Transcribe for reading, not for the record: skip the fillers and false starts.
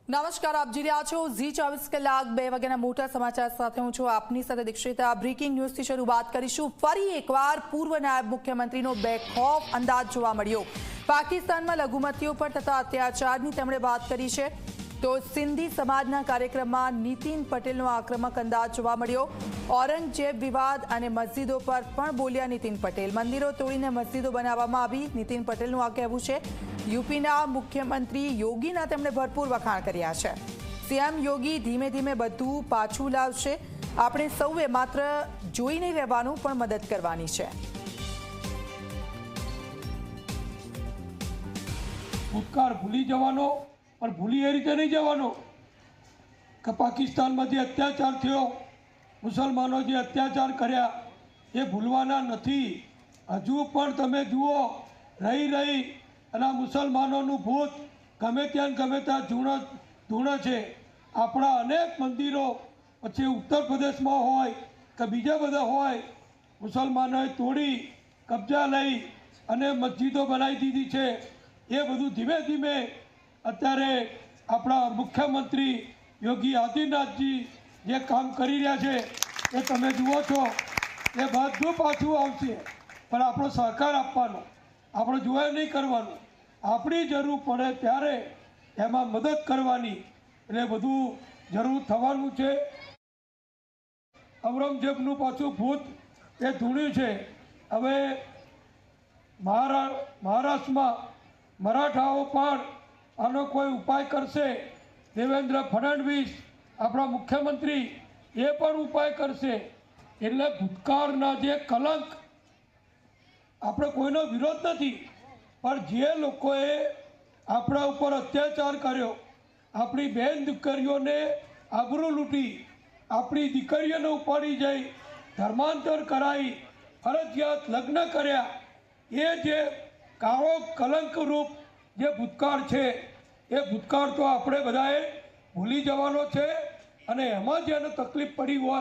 નમસ્કાર, આપ જોઈ રહ્યા છો ઝી 24 કલાક 2 વાગ્યાના મોટા સમાચાર સાથે હું છું આપની સાથે દીક્ષિતા। બ્રેકિંગ ન્યૂઝથી શરૂઆત કરીશું। ફરી એકવાર પૂર્વ નાયબ મુખ્યમંત્રીનો બેખૌફ અંદાજ જોવા મળ્યો। પાકિસ્તાનમાં લઘુમતીઓ પર થતા અત્યાચારની તેમણે વાત કરી છે। તો સિંધી સમાજના કાર્યક્રમમાં નીતિન પટેલનો આક્રમક અંદાજ જોવા મળ્યો। ઔરંગઝેબ વિવાદ અને મસ્જિદો પર પણ બોલ્યા નીતિન પટેલ। મંદિરો તોડીને મસ્જિદો બનાવવામાં આવી, નીતિન પટેલનું આ કહેવું છે। યુપીના મુખ્યમંત્રી યોગીના તેમણે ભરપૂર વખાણ કર્યા છે। સીએમ યોગી ધીમે ધીમે બધું પાછું લાવશે, આપણે સૌએ માત્ર જોઈ નહીં રહેવાનું પણ મદદ કરવાની છે। ભૂતકાળ ભૂલી જવાનો, પણ ભૂલી એ રીતે નહીં જવાનો કે પાકિસ્તાનમાં જે અત્યાચાર થયો, મુસલમાનો જે અત્યાચાર કર્યા એ ભૂલવાના નથી। હજુ પણ તમે જુઓ, રહી અને આ મુસલમાનોનું ભૂત ગમે ત્યાં ધૂણે છે। આપણા અનેક મંદિરો પછી ઉત્તર પ્રદેશમાં હોય કે બીજા બધા હોય, મુસલમાનોએ તોડી કબજા લઈ અને મસ્જિદો બનાવી દીધી છે। એ બધું ધીમે ધીમે અત્યારે આપણા મુખ્યમંત્રી યોગી આદિત્યનાથજી જે કામ કરી રહ્યા છે એ તમે જુઓ છો, એ બધું પાછું આવશે, પણ આપણો સહકાર આપવાનો, આપણે જોયા નહીં કરવાનું, આપણી જરૂર પડે ત્યારે એમાં મદદ કરવાની, એટલે બધું જરૂર થવાનું છે। ઔરંગઝેબનું પાછું ભૂત એ ધૂણ્યું છે। હવે મહારાષ્ટ્રમાં મરાઠાઓ પણ આનો કોઈ ઉપાય કરશે। દેવેન્દ્ર ફડણવીસ આપણા મુખ્યમંત્રી એ પણ ઉપાય કરશે। એટલે ભૂતકાળના જે કલંક, આપણે કોઈનો વિરોધ નથી, પણ જે લોકોએ આપણા ઉપર અત્યાચાર કર્યો, આપણી બહેન દીકરીઓને આબરૂ લૂંટી, આપણી દીકરીઓને ઉપાડી જઈ ધર્માંતર કરાવી, ફરજિયાત લગ્ન કર્યા, એ જે કાળો કલંકરૂપ જે ભૂતકાળ છે એ ભૂતકાળ તો આપણે બધાએ ભૂલી જવાનો છે। અને એમાં જેને તકલીફ પડી હોય